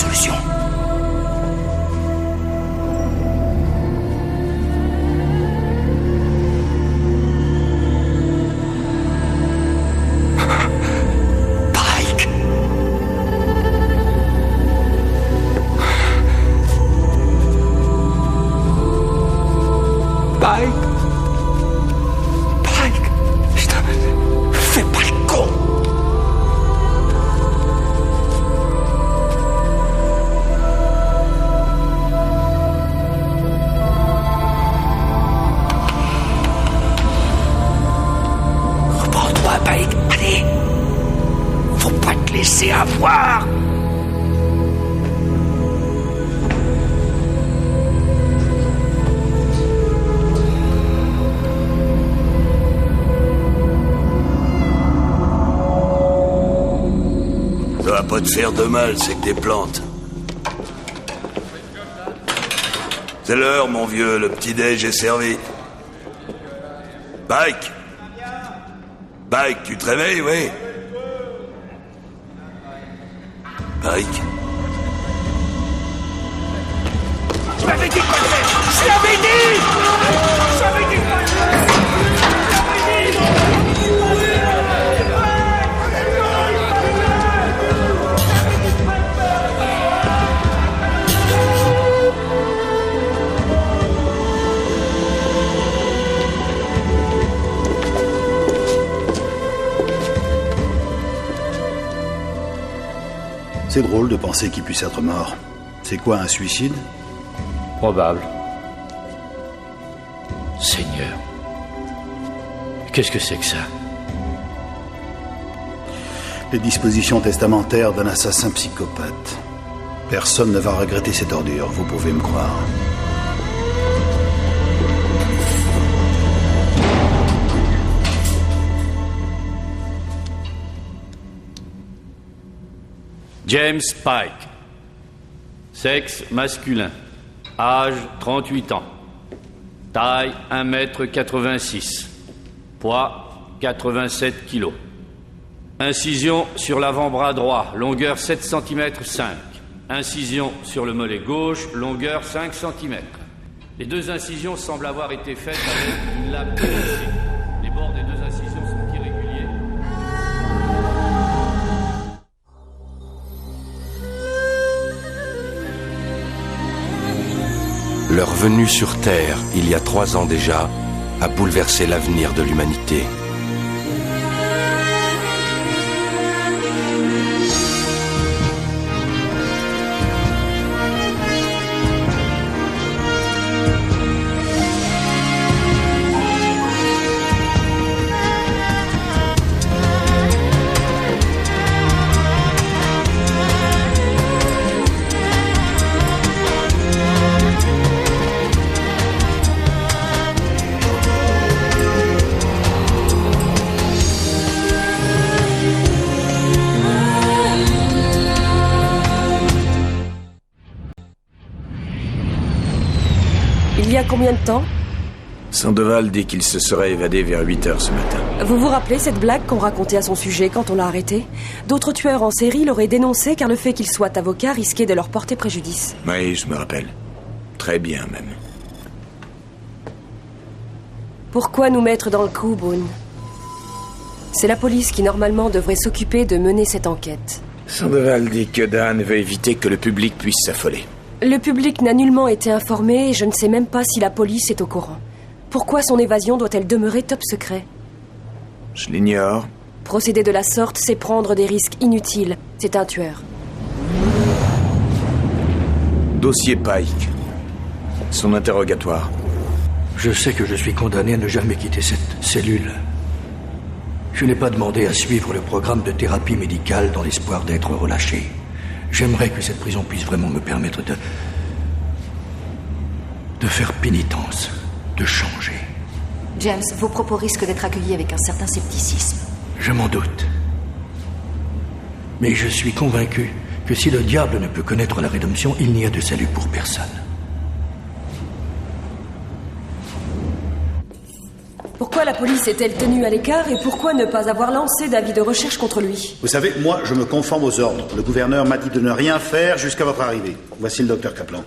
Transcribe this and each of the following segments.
solution. Pike. Pike. Pike. Putain, fais pas le con. Reprends-toi, Pike. Allez. Faut pas te laisser avoir. Ça va pas te faire de mal, c'est que des plantes. C'est l'heure, mon vieux, le petit-déj est servi. Pike. Pike, tu te réveilles, oui? Pike. Je l'avais dit pas de faire. Je l'avais dit. Je l'avais dit pas de faire. C'est drôle de penser qu'il puisse être mort. C'est quoi, un suicide? Probable. Seigneur. Qu'est-ce que c'est que ça? Les dispositions testamentaires d'un assassin psychopathe. Personne ne va regretter cette ordure, vous pouvez me croire. James Pike. Sexe masculin. Âge 38 ans. Taille 1m86. Poids 87 kg. Incision sur l'avant-bras droit, longueur 7 cm 5. Incision sur le mollet gauche, longueur 5 cm. Les deux incisions semblent avoir été faites avec une lame PVC. Les bords des deux incisions sont irréguliers. Leur venue sur Terre, il y a 3 ans déjà, a bouleversé l'avenir de l'humanité. Il y a combien de temps? Sandoval dit qu'il se serait évadé vers 8h ce matin. Vous vous rappelez cette blague qu'on racontait à son sujet quand on l'a arrêté? D'autres tueurs en série l'auraient dénoncé car le fait qu'il soit avocat risquait de leur porter préjudice. Oui, je me rappelle. Très bien, même. Pourquoi nous mettre dans le coup, Boone? C'est la police qui, normalement, devrait s'occuper de mener cette enquête. Sandoval dit que Dan veut éviter que le public puisse s'affoler. Le public n'a nullement été informé et je ne sais même pas si la police est au courant. Pourquoi son évasion doit-elle demeurer top secret? Je l'ignore. Procéder de la sorte, c'est prendre des risques inutiles. C'est un tueur. Dossier Pike. Son interrogatoire. Je sais que je suis condamné à ne jamais quitter cette cellule. Je n'ai pas demandé à suivre le programme de thérapie médicale dans l'espoir d'être relâché. J'aimerais que cette prison puisse vraiment me permettre de faire pénitence, de changer. James, vos propos risquent d'être accueillis avec un certain scepticisme. Je m'en doute. Mais je suis convaincu que si le diable ne peut connaître la rédemption, il n'y a de salut pour personne. Pourquoi la police est-elle tenue à l'écart et pourquoi ne pas avoir lancé d'avis de recherche contre lui? Vous savez, moi, je me conforme aux ordres. Le gouverneur m'a dit de ne rien faire jusqu'à votre arrivée. Voici le docteur Kaplan.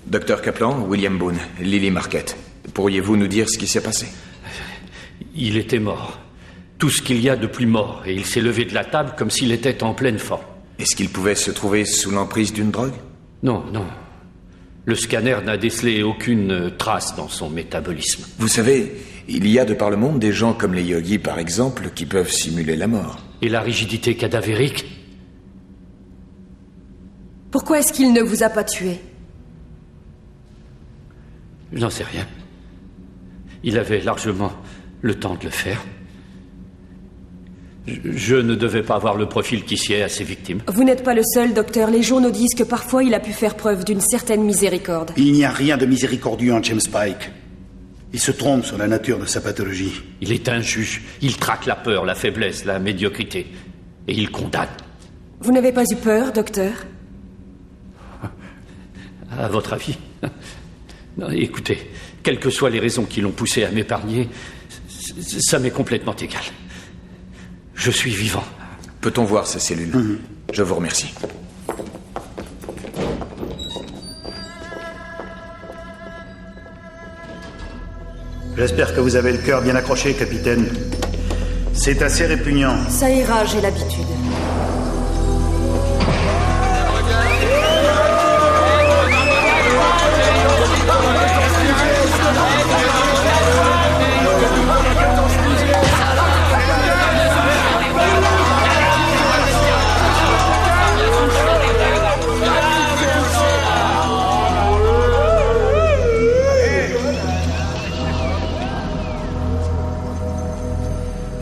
Docteur Kaplan, William Boone, Lily Marquette. Pourriez-vous nous dire ce qui s'est passé? Il était mort. Tout ce qu'il y a de plus mort, et il s'est levé de la table comme s'il était en pleine forme. Est-ce qu'il pouvait se trouver sous l'emprise d'une drogue? Non, non. Le scanner n'a décelé aucune trace dans son métabolisme. Vous savez, il y a de par le monde des gens comme les yogis, par exemple, qui peuvent simuler la mort. Et la rigidité cadavérique? Pourquoi est-ce qu'il ne vous a pas tué? Je n'en sais rien. Il avait largement le temps de le faire. Je ne devais pas avoir le profil qui sied à ses victimes. Vous n'êtes pas le seul, docteur. Les journaux disent que parfois il a pu faire preuve d'une certaine miséricorde. Il n'y a rien de miséricordieux en James Pike. Il se trompe sur la nature de sa pathologie. Il est un juge. Il traque la peur, la faiblesse, la médiocrité. Et il condamne. Vous n'avez pas eu peur, docteur? À votre avis? Non, écoutez, quelles que soient les raisons qui l'ont poussé à m'épargner, ça m'est complètement égal. Je suis vivant. Peut-on voir sa cellule? Je vous remercie. J'espère que vous avez le cœur bien accroché, capitaine. C'est assez répugnant. Ça ira, j'ai l'habitude.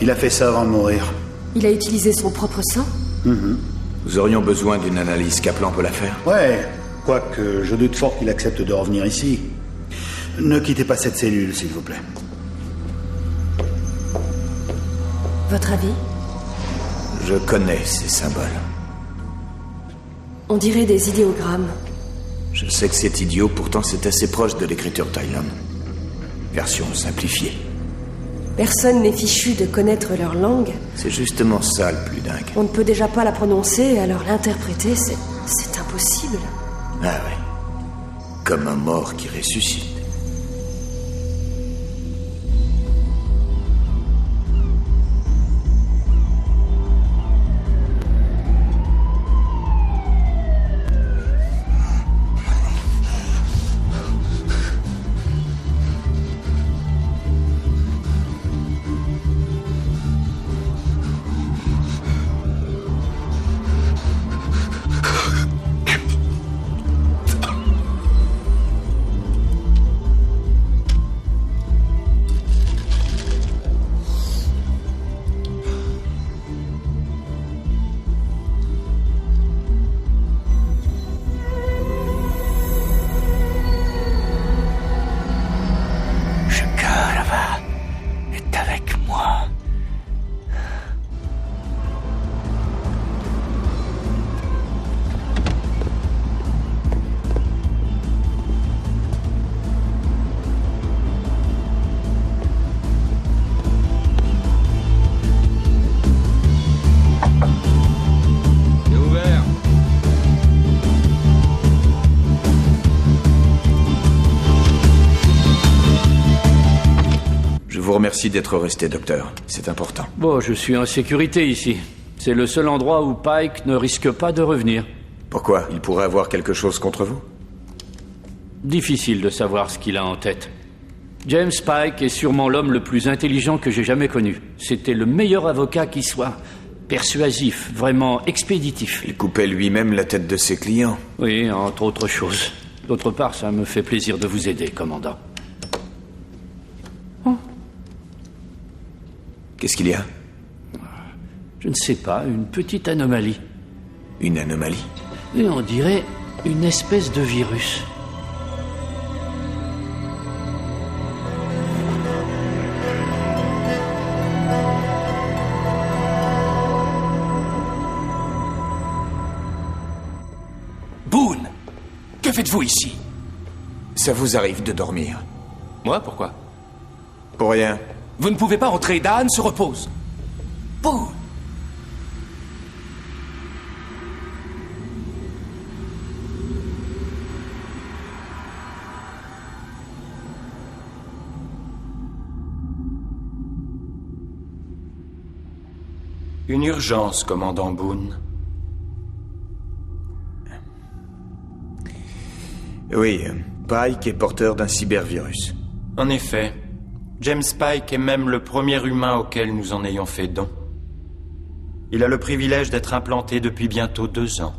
Il a fait ça avant de mourir. Il a utilisé son propre sang? Nous aurions besoin d'une analyse. Kaplan peut la faire? Ouais, quoique je doute fort qu'il accepte de revenir ici. Ne quittez pas cette cellule, s'il vous plaît. Votre avis? Je connais ces symboles. On dirait des idéogrammes. Je sais que c'est idiot, pourtant c'est assez proche de l'écriture Thaïlande. Version simplifiée. Personne n'est fichu de connaître leur langue. C'est justement ça le plus dingue. On ne peut déjà pas la prononcer, alors l'interpréter, c'est impossible. Ah ouais. Comme un mort qui ressuscite. Merci d'être resté, docteur. C'est important. Bon, je suis en sécurité ici. C'est le seul endroit où Pike ne risque pas de revenir. Pourquoi? Il pourrait avoir quelque chose contre vous? Difficile de savoir ce qu'il a en tête. James Pike est sûrement l'homme le plus intelligent que j'ai jamais connu. C'était le meilleur avocat qui soit. Persuasif, vraiment expéditif. Il coupait lui-même la tête de ses clients. Oui, entre autres choses. D'autre part, ça me fait plaisir de vous aider, commandant. Qu'est-ce qu'il y a? Je ne sais pas, une petite anomalie. Une anomalie? Et on dirait une espèce de virus. Boone! Que faites-vous ici? Ça vous arrive de dormir? Moi, pourquoi? Pour rien. Vous ne pouvez pas entrer, Daan se repose. Boone. Une urgence, commandant Boone. Oui, Pike est porteur d'un cybervirus. En effet, James Pike est même le premier humain auquel nous en ayons fait don. Il a le privilège d'être implanté depuis bientôt 2 ans.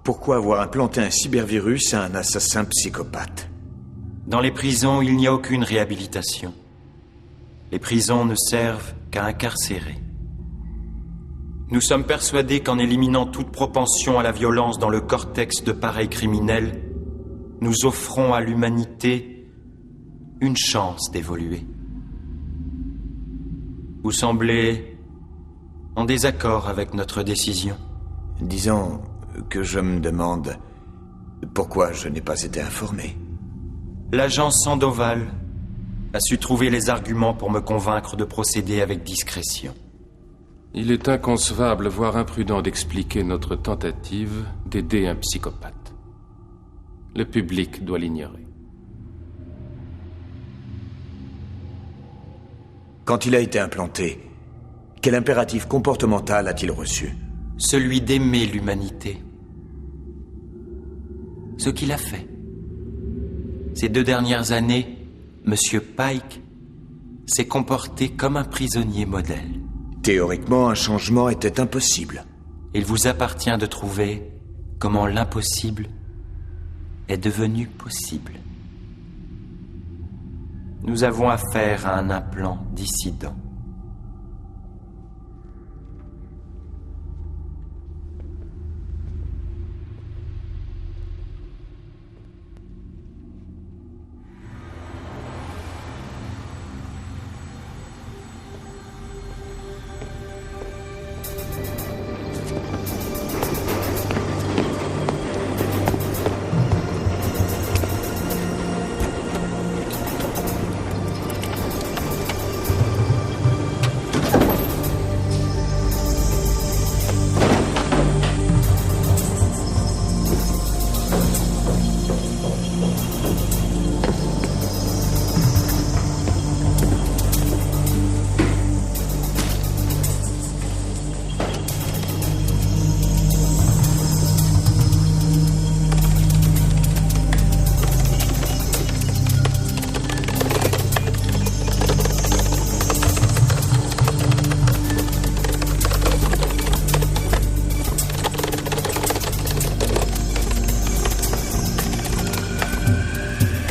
Pourquoi avoir implanté un cybervirus à un assassin psychopathe? Dans les prisons, il n'y a aucune réhabilitation. Les prisons ne servent qu'à incarcérer. Nous sommes persuadés qu'en éliminant toute propension à la violence dans le cortex de pareils criminels, nous offrons à l'humanité une chance d'évoluer. Vous semblez en désaccord avec notre décision. Disons que je me demande pourquoi je n'ai pas été informé. L'agent Sandoval a su trouver les arguments pour me convaincre de procéder avec discrétion. Il est inconcevable, voire imprudent d'expliquer notre tentative d'aider un psychopathe. Le public doit l'ignorer. Quand il a été implanté, quel impératif comportemental a-t-il reçu? Celui d'aimer l'humanité. Ce qu'il a fait. Ces 2 dernières années, Monsieur Pike s'est comporté comme un prisonnier modèle. Théoriquement, un changement était impossible. Il vous appartient de trouver comment l'impossible est devenu possible. Nous avons affaire à un implant dissident.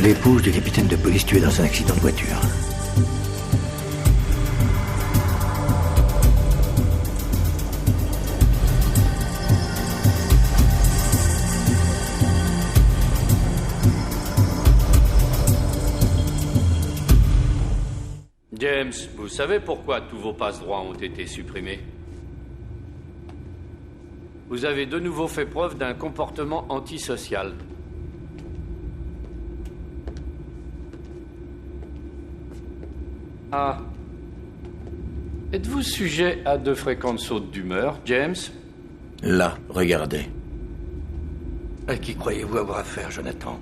L'épouse du capitaine de police tué dans un accident de voiture. James, vous savez pourquoi tous vos passe-droits ont été supprimés? Vous avez de nouveau fait preuve d'un comportement antisocial. Ah. Êtes-vous sujet à de fréquentes sautes d'humeur, James? Là, regardez. À qui croyez-vous avoir affaire, Jonathan?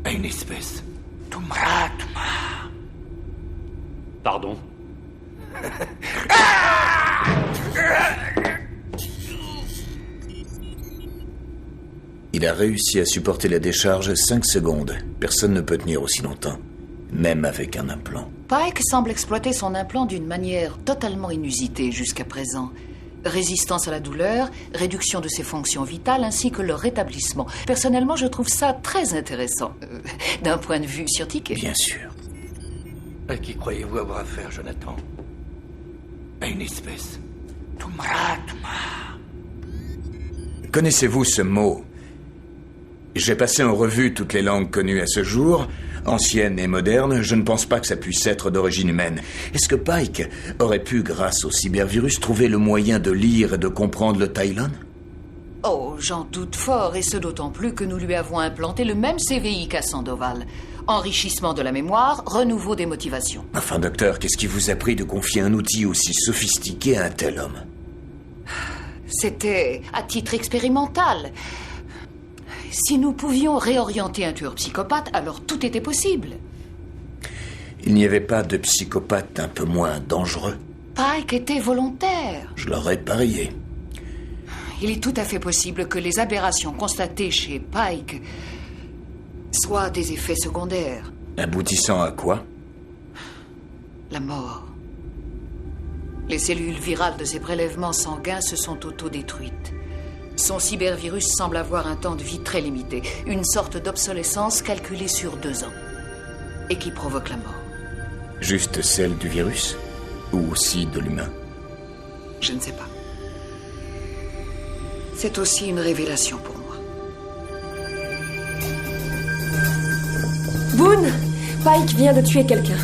À une espèce. Toumra. Pardon? Il a réussi à supporter la décharge 5 secondes. Personne ne peut tenir aussi longtemps, même avec un implant. Pike semble exploiter son implant d'une manière totalement inusitée jusqu'à présent. Résistance à la douleur, réduction de ses fonctions vitales ainsi que le rétablissement. Personnellement, je trouve ça très intéressant, d'un point de vue scientifique. Bien sûr. À qui croyez-vous avoir affaire, Jonathan? À une espèce. Toumra. Connaissez-vous ce mot? J'ai passé en revue toutes les langues connues à ce jour, anciennes et modernes. Je ne pense pas que ça puisse être d'origine humaine. Est-ce que Pike aurait pu, grâce au cybervirus, trouver le moyen de lire et de comprendre le Taïlan? Oh, j'en doute fort, et ce d'autant plus que nous lui avons implanté le même CVI qu'à Sandoval. Enrichissement de la mémoire, renouveau des motivations. Enfin, docteur, qu'est-ce qui vous a pris de confier un outil aussi sophistiqué à un tel homme? C'était à titre expérimental. Si nous pouvions réorienter un tueur psychopathe, alors tout était possible. Il n'y avait pas de psychopathe un peu moins dangereux? Pike était volontaire. Je l'aurais parié. Il est tout à fait possible que les aberrations constatées chez Pike soient des effets secondaires. Aboutissant à quoi? La mort. Les cellules virales de ses prélèvements sanguins se sont autodétruites. Son cybervirus semble avoir un temps de vie très limité, une sorte d'obsolescence calculée sur 2 ans, et qui provoque la mort. Juste celle du virus? Ou aussi de l'humain? Je ne sais pas. C'est aussi une révélation pour moi. Boone, Pike vient de tuer quelqu'un.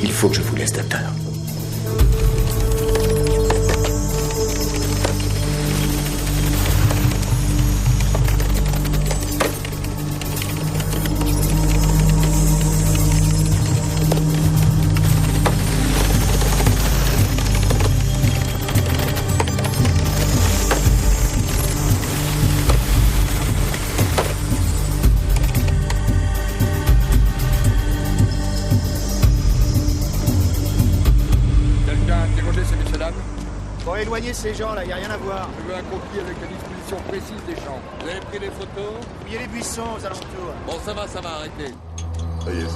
Il faut que je vous laisse, docteur. Éloignez ces gens là, y a rien à voir. Je veux un copier avec la disposition précise des champs. Vous avez pris les photos? Fouillez les buissons aux alentours. Bon, ça va, arrêtez. Ça y est.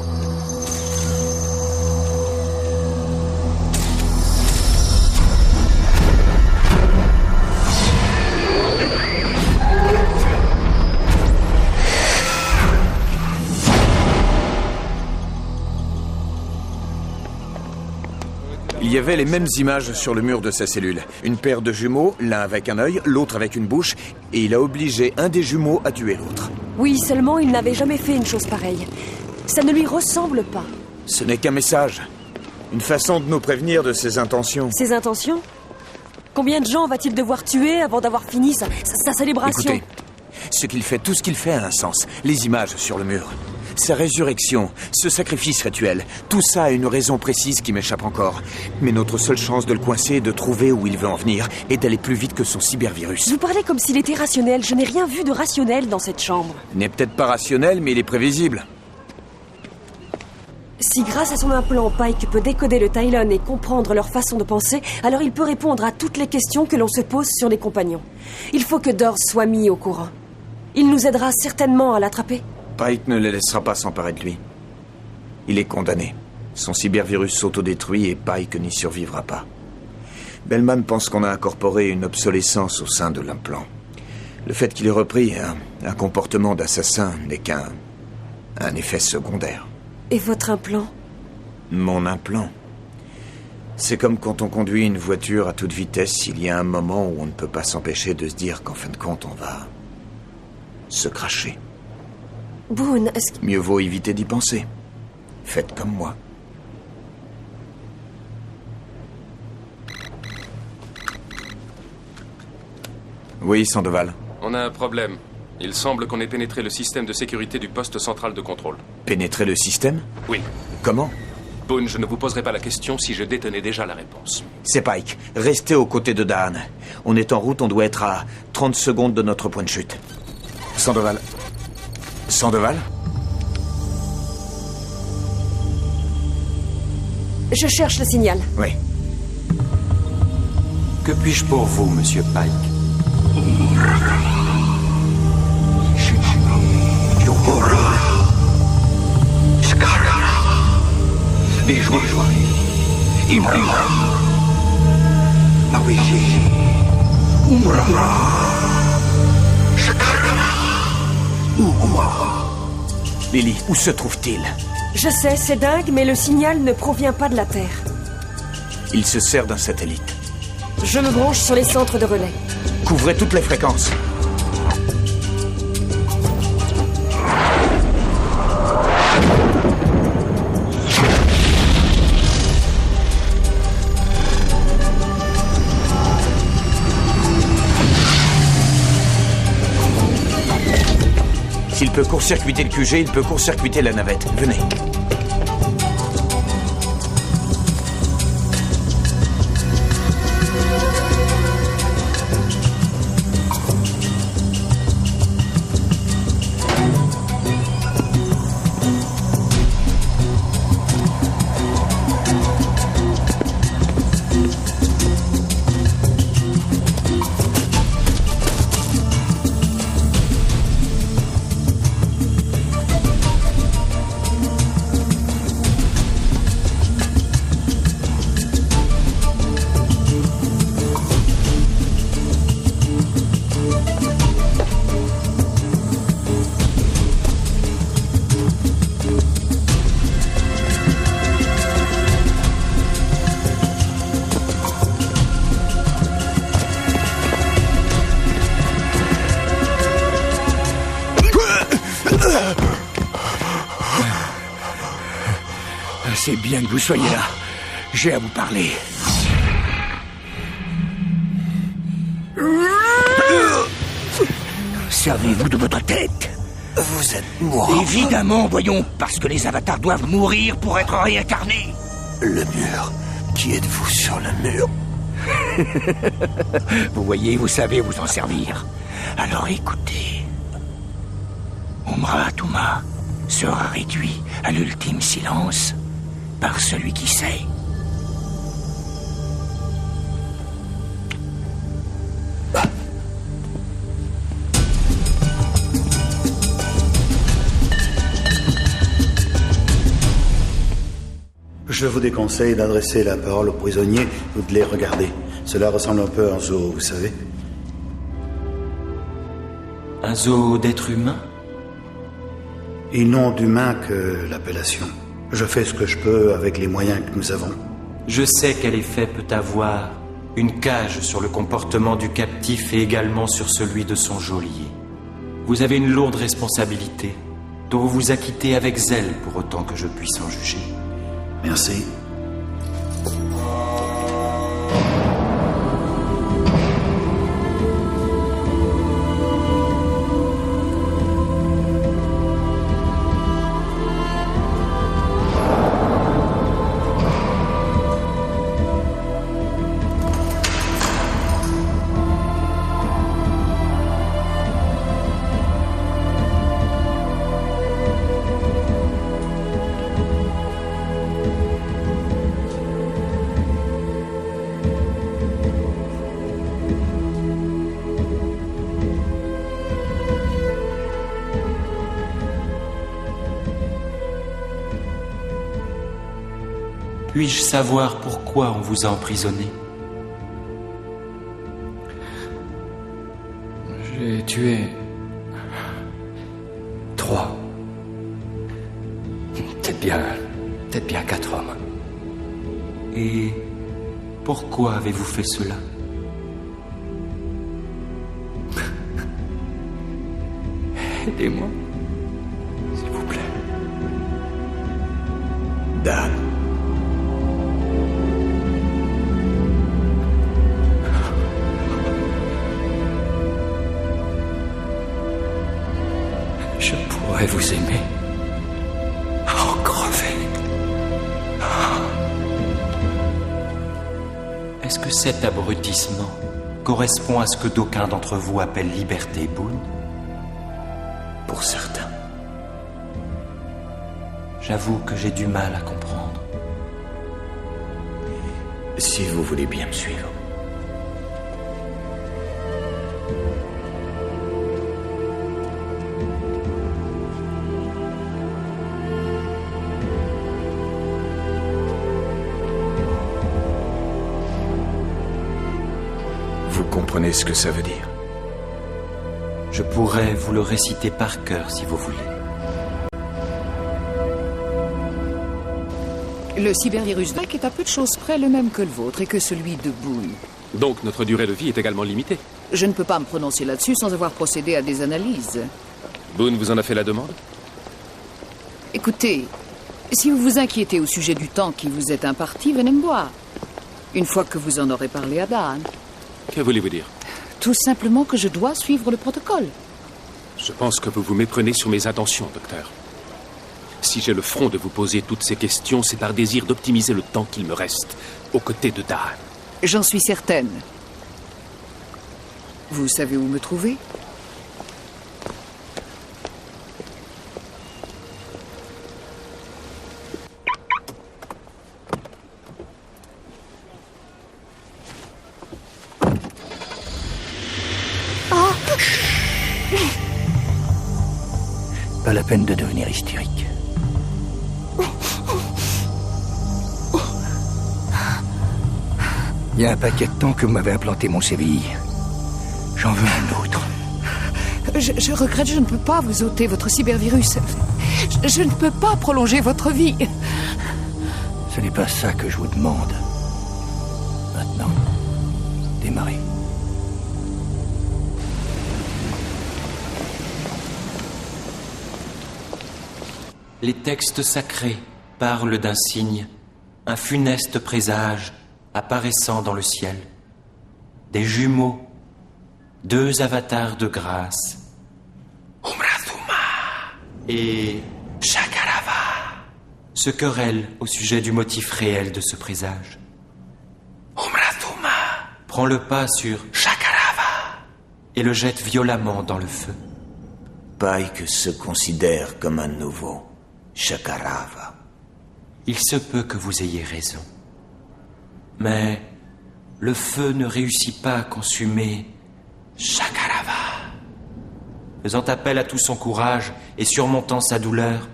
Il y avait les mêmes images sur le mur de sa cellule. Une paire de jumeaux, l'un avec un œil, l'autre avec une bouche, et il a obligé un des jumeaux à tuer l'autre. Oui, seulement il n'avait jamais fait une chose pareille. Ça ne lui ressemble pas. Ce n'est qu'un message. Une façon de nous prévenir de ses intentions. Ses intentions? Combien de gens va-t-il devoir tuer avant d'avoir fini sa célébration? Écoutez, tout ce qu'il fait a un sens. Les images sur le mur. Sa résurrection, ce sacrifice rituel, tout ça a une raison précise qui m'échappe encore. Mais notre seule chance de le coincer est de trouver où il veut en venir et d'aller plus vite que son cybervirus. Vous parlez comme s'il était rationnel. Je n'ai rien vu de rationnel dans cette chambre. Il n'est peut-être pas rationnel, mais il est prévisible. Si grâce à son implant, Pike peut décoder le Tylon et comprendre leur façon de penser, alors il peut répondre à toutes les questions que l'on se pose sur les compagnons. Il faut que Dors soit mis au courant. Il nous aidera certainement à l'attraper. Pike ne les laissera pas s'emparer de lui. Il est condamné. Son cybervirus s'autodétruit et Pike n'y survivra pas. Bellman pense qu'on a incorporé une obsolescence au sein de l'implant. Le fait qu'il ait repris un comportement d'assassin n'est qu'un effet secondaire. Et votre implant? Mon implant? C'est comme quand on conduit une voiture à toute vitesse, il y a un moment où on ne peut pas s'empêcher de se dire qu'en fin de compte, on va se cracher. Boone, est-ce que... Mieux vaut éviter d'y penser. Faites comme moi. Oui, Sandoval. On a un problème. Il semble qu'on ait pénétré le système de sécurité du poste central de contrôle. Pénétrer le système? Oui. Comment? Boone, je ne vous poserai pas la question si je détenais déjà la réponse. C'est Pike. Restez aux côtés de Daan. On est en route, on doit être à 30 secondes de notre point de chute. Sandoval. Sandoval? Je cherche le signal. Oui. Que puis-je pour vous, monsieur Pike? Lily, où se trouve-t-il? Je sais, c'est dingue, mais le signal ne provient pas de la Terre. Il se sert d'un satellite. Je me branche sur les centres de relais. Couvrez toutes les fréquences. S'il peut court-circuiter le QG, il peut court-circuiter la navette. Venez. C'est bien que vous soyez là. J'ai à vous parler. Servez-vous de votre tête. Vous êtes mort. Évidemment, voyons, parce que les avatars doivent mourir pour être réincarnés. Le mur. Qui êtes-vous sur le mur? Vous voyez, vous savez vous en servir. Alors écoutez. Umra Touma sera réduit à l'ultime silence par celui qui sait. Je vous déconseille d'adresser la parole aux prisonniers ou de les regarder. Cela ressemble un peu à un zoo, vous savez. Un zoo d'êtres humains? Ils n'ont d'humain que l'appellation. Je fais ce que je peux avec les moyens que nous avons. Je sais quel effet peut avoir une cage sur le comportement du captif et également sur celui de son geôlier. Vous avez une lourde responsabilité, dont vous vous acquittez avec zèle pour autant que je puisse en juger. Merci. Puis-je savoir pourquoi on vous a emprisonné? J'ai tué 3. Peut-être bien 4 hommes. Et pourquoi avez-vous fait cela? Aidez-moi, s'il vous plaît. Dan. Je pourrais vous aimer. En crever. Est-ce que cet abrutissement correspond à ce que d'aucuns d'entre vous appellent liberté, Boone? Pour certains. J'avoue que j'ai du mal à comprendre. Si vous voulez bien me suivre. Vous comprenez ce que ça veut dire? Je pourrais vous le réciter par cœur si vous voulez. Le cybervirus Drake est à peu de choses près le même que le vôtre et que celui de Boone. Donc notre durée de vie est également limitée. Je ne peux pas me prononcer là-dessus sans avoir procédé à des analyses. Boone vous en a fait la demande? Écoutez, si vous vous inquiétez au sujet du temps qui vous est imparti, venez me voir. Une fois que vous en aurez parlé à Dan. Que voulez-vous dire? Tout simplement que je dois suivre le protocole. Je pense que vous vous méprenez sur mes intentions, docteur. Si j'ai le front de vous poser toutes ces questions, c'est par désir d'optimiser le temps qu'il me reste aux côtés de Daan. J'en suis certaine. Vous savez où me trouver? Pas la peine de devenir hystérique. Il y a un paquet de temps que vous m'avez implanté mon CVI. J'en veux un autre. Je regrette, je ne peux pas vous ôter votre cybervirus. Je ne peux pas prolonger votre vie. Ce n'est pas ça que je vous demande. Maintenant, démarrez. Les textes sacrés parlent d'un signe, un funeste présage apparaissant dans le ciel. Des jumeaux, 2 avatars de grâce. Umrathuma et Shakarava se querellent au sujet du motif réel de ce présage. Umrathuma prend le pas sur Shakarava et le jette violemment dans le feu. Pike se considère comme un nouveau Shakarava. Il se peut que vous ayez raison. Mais le feu ne réussit pas à consumer Shakarava. Faisant appel à tout son courage et surmontant sa douleur,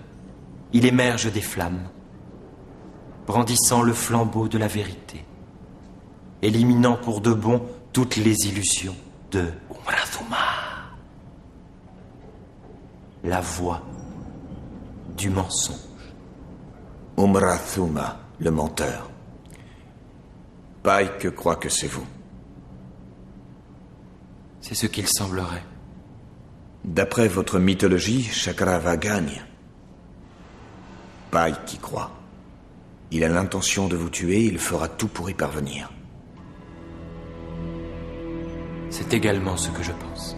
il émerge des flammes, brandissant le flambeau de la vérité, éliminant pour de bon toutes les illusions de Umrathuma, la voix du mensonge. Umrathuma, le menteur. Pike croit que c'est vous. C'est ce qu'il semblerait. D'après votre mythologie, Shakarava gagne. Pike y croit. Il a l'intention de vous tuer, il fera tout pour y parvenir. C'est également ce que je pense.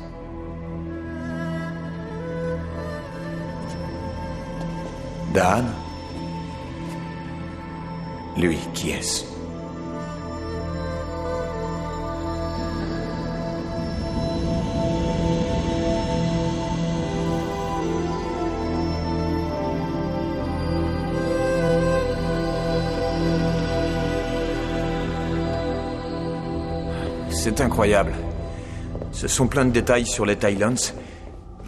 Daan? Lui, qui est-ce? C'est incroyable. Ce sont plein de détails sur les Tylons,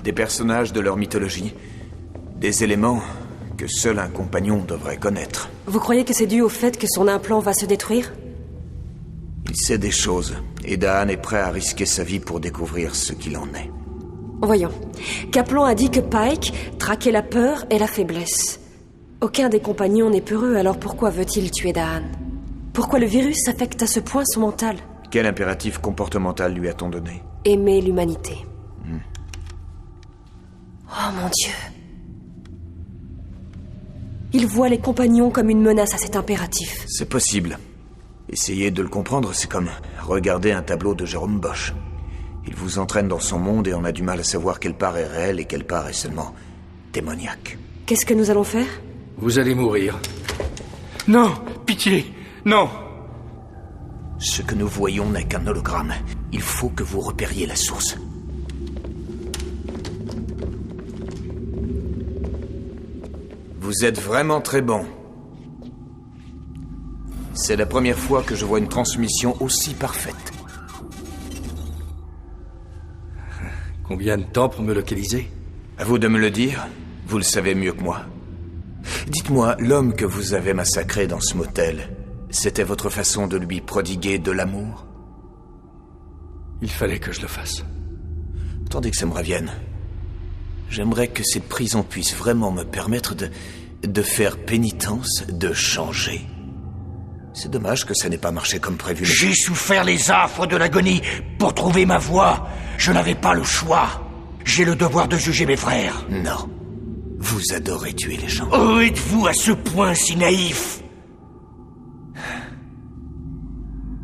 des personnages de leur mythologie, des éléments que seul un compagnon devrait connaître. Vous croyez que c'est dû au fait que son implant va se détruire? Il sait des choses, et Daan est prêt à risquer sa vie pour découvrir ce qu'il en est. Voyons. Kaplan a dit que Pike traquait la peur et la faiblesse. Aucun des compagnons n'est peureux, alors pourquoi veut-il tuer Daan? Pourquoi le virus affecte à ce point son mental? Quel impératif comportemental lui a-t-on donné? Aimer l'humanité. Oh mon Dieu. Il voit les compagnons comme une menace à cet impératif. C'est possible. Essayer de le comprendre, c'est comme regarder un tableau de Jérôme Bosch. Il vous entraîne dans son monde et on a du mal à savoir quelle part est réelle et quelle part est seulement démoniaque. Qu'est-ce que nous allons faire? Vous allez mourir. Non, pitié, non. Ce que nous voyons n'est qu'un hologramme. Il faut que vous repériez la source. Vous êtes vraiment très bon. C'est la première fois que je vois une transmission aussi parfaite. Combien de temps pour me localiser? À vous de me le dire. Vous le savez mieux que moi. Dites-moi, l'homme que vous avez massacré dans ce motel, c'était votre façon de lui prodiguer de l'amour? Il fallait que je le fasse. Attendez que ça me revienne. J'aimerais que cette prison puisse vraiment me permettre de faire pénitence, de changer. C'est dommage que ça n'ait pas marché comme prévu. J'ai souffert les affres de l'agonie pour trouver ma voie. Je n'avais pas le choix. J'ai le devoir de juger mes frères. Non. Vous adorez tuer les gens. Oh, êtes-vous à ce point si naïf?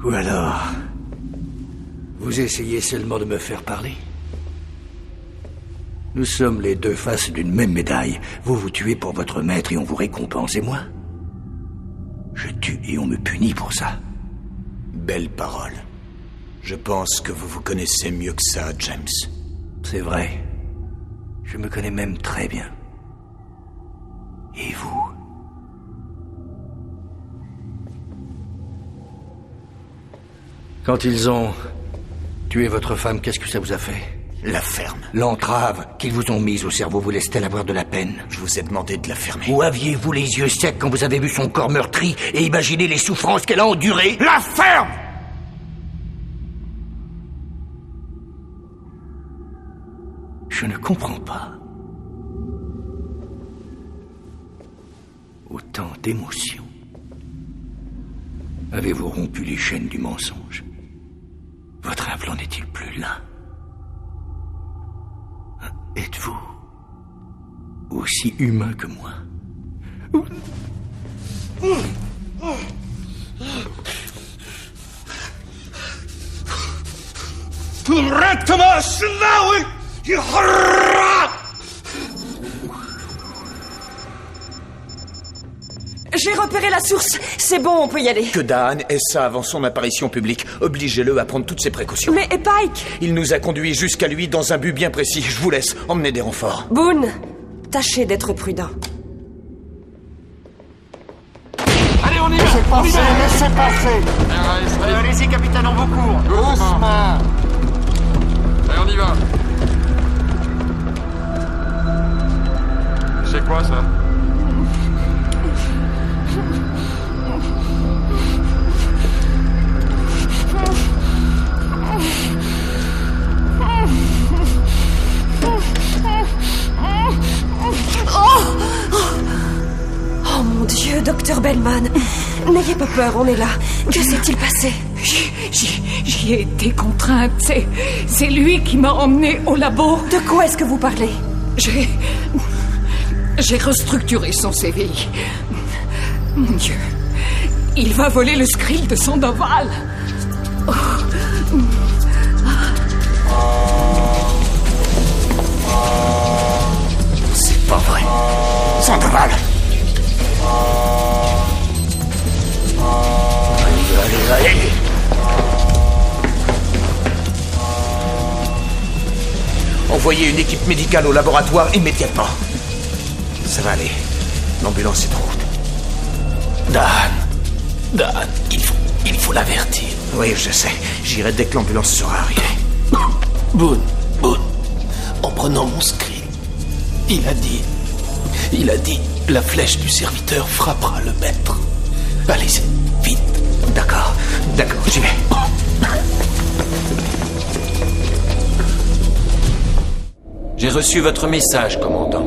Ou alors, vous essayez seulement de me faire parler? Nous sommes les deux faces d'une même médaille. Vous vous tuez pour votre maître et on vous récompense, et moi, je tue et on me punit pour ça. Belle parole. Je pense que vous vous connaissez mieux que ça, James. C'est vrai. Je me connais même très bien. Et vous? Quand ils ont tué votre femme, qu'est-ce que ça vous a fait? La ferme. L'entrave qu'ils vous ont mise au cerveau vous laisse-t-elle avoir de la peine? Je vous ai demandé de la fermer. Ou aviez-vous les yeux secs quand vous avez vu son corps meurtri et imaginé les souffrances qu'elle a endurées? La ferme! Je ne comprends pas. Autant d'émotions. Avez-vous rompu les chaînes du mensonge? Votre implant n'est-il plus là? Êtes-vous aussi humain que moi? J'ai repéré la source. C'est bon, on peut y aller. Que Daan ait ça avant son apparition publique. Obligez-le à prendre toutes ses précautions. Mais et Pike? Il nous a conduits jusqu'à lui dans un but bien précis. Je vous laisse. Emmenez des renforts. Boone, tâchez d'être prudent. Allez, on y va! Laissez passer! Allez-y, capitaine, on vous court! Doucement! Allez, on y va. C'est quoi, ça? Oh mon Dieu, Dr. Bellman. N'ayez pas peur, on est là. Que s'est-il passé? J'y ai été contrainte. C'est lui qui m'a emmenée au labo. De quoi est-ce que vous parlez? J'ai restructuré son CVI. Mon Dieu. Il va voler le Skrill de Sandoval. C'est pas vrai. Sandoval! Allez! Envoyez une équipe médicale au laboratoire immédiatement. Ça va aller. L'ambulance est en route. Dan, il faut l'avertir. Oui, je sais. J'irai dès que l'ambulance sera arrivée. Boone, en prenant mon Skrill, il a dit, la flèche du serviteur frappera le maître. Allez-y, vite. D'accord, j'y vais. J'ai reçu votre message, commandant.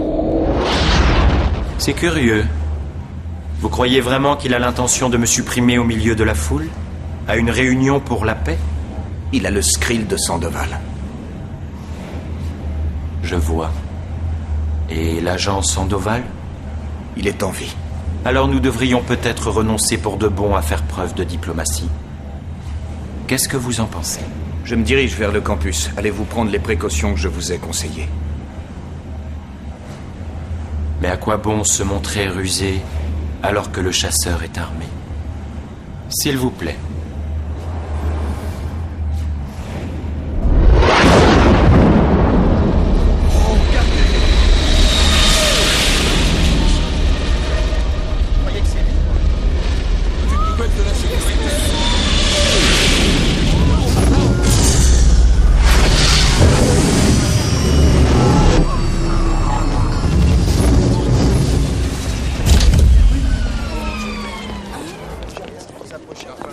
C'est curieux. Vous croyez vraiment qu'il a l'intention de me supprimer au milieu de la foule? À une réunion pour la paix? Il a le Skrill de Sandoval. Je vois. Et l'agent Sandoval? Il est en vie. Alors nous devrions peut-être renoncer pour de bon à faire preuve de diplomatie. Qu'est-ce que vous en pensez? Je me dirige vers le campus. Allez-vous prendre les précautions que je vous ai conseillées. Mais à quoi bon se montrer rusé alors que le chasseur est armé? S'il vous plaît.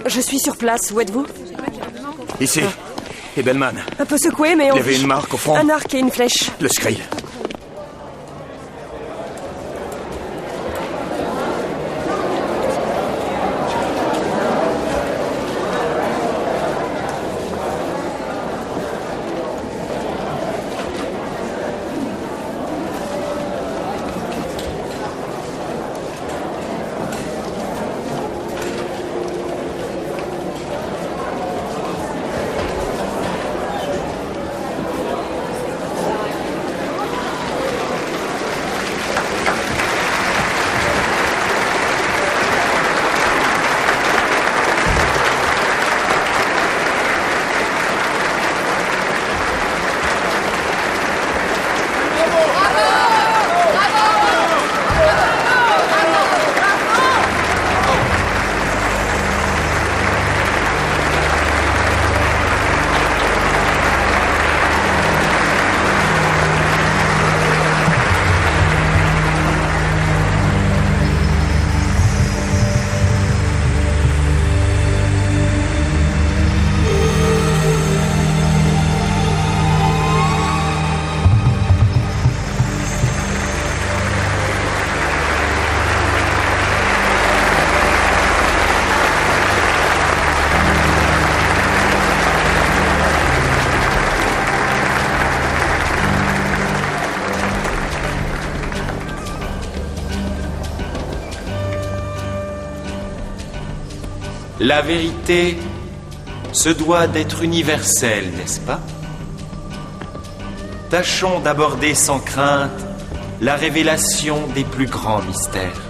Je suis sur place, où êtes-vous? Ici. Et Bellman. Un peu secoué, mais on... Il y avait une marque au front. Un arc et une flèche. Le Skrill. La vérité se doit d'être universelle, n'est-ce pas? Tâchons d'aborder sans crainte la révélation des plus grands mystères.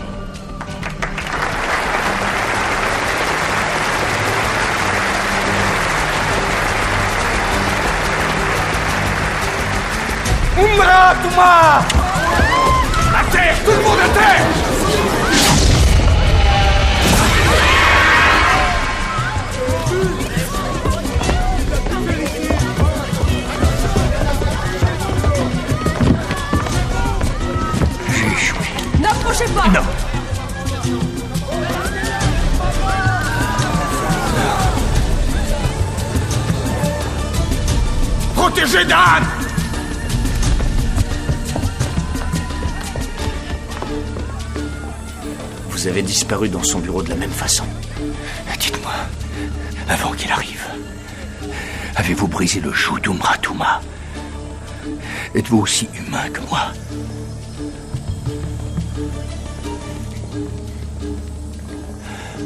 Umra Touma! À terre! Tout le monde à terre! J'ai échoué. N'approchez pas! Non. Protégez Dan! Vous avez disparu dans son bureau de la même façon. Dites-moi, avant qu'il arrive, avez-vous brisé le joug d'Umra Touma? Êtes-vous aussi humain que moi?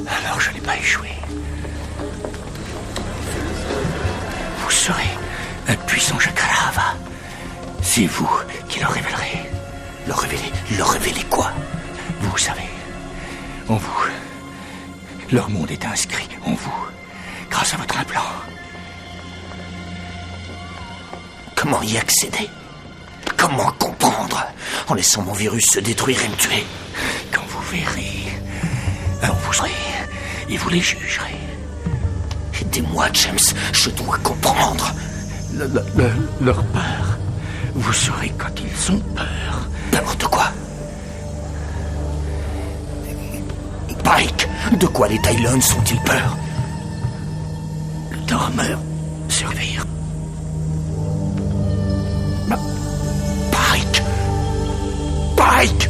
Alors je n'ai pas échoué. Vous serez un puissant Jakarava. C'est vous qui le révélerez. Le révéler quoi? Vous savez, en vous, leur monde est inscrit en vous, grâce à votre implant. Comment y accéder? Comment comprendre en laissant mon virus se détruire et me tuer? Quand vous verrez, alors vous serez et vous les jugerez. Aidez-moi, James, je dois comprendre. Leur peur. Vous saurez quand ils ont peur. Peur de quoi? Pike, de quoi les Tylons ont-ils peur? Le dormeur surveille. Pike! Pike!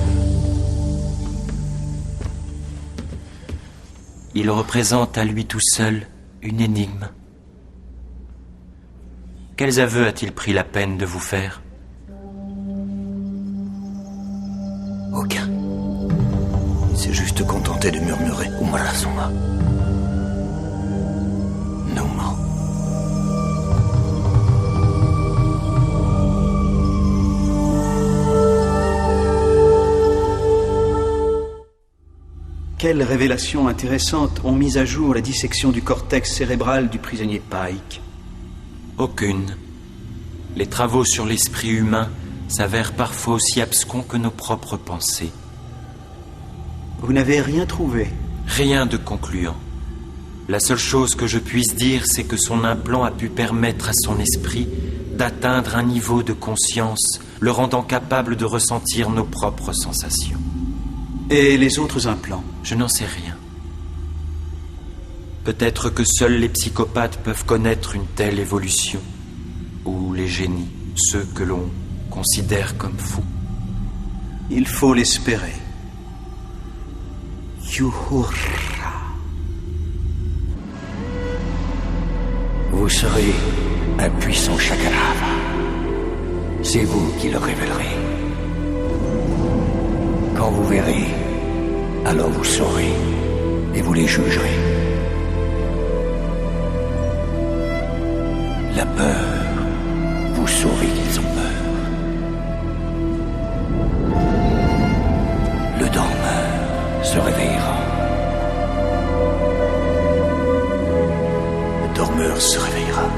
Il représente à lui tout seul une énigme. Quels aveux a-t-il pris la peine de vous faire? Aucun. Il s'est juste contenté de murmurer Umra Touma. Nouma. Quelles révélations intéressantes ont mis à jour la dissection du cortex cérébral du prisonnier Pike? Aucune. Les travaux sur l'esprit humain s'avèrent parfois aussi abscons que nos propres pensées. Vous n'avez rien trouvé? Rien de concluant. La seule chose que je puisse dire, c'est que son implant a pu permettre à son esprit d'atteindre un niveau de conscience le rendant capable de ressentir nos propres sensations. Et les autres implants? Je n'en sais rien. Peut-être que seuls les psychopathes peuvent connaître une telle évolution. Ou les génies, ceux que l'on considère comme fous. Il faut l'espérer. Yuhura. Vous serez un puissant Jakarava. C'est vous qui le révélerez. Quand vous verrez, alors vous saurez et vous les jugerez. La peur, vous saurez qu'ils ont peur. Le dormeur se réveillera. Le dormeur se réveillera.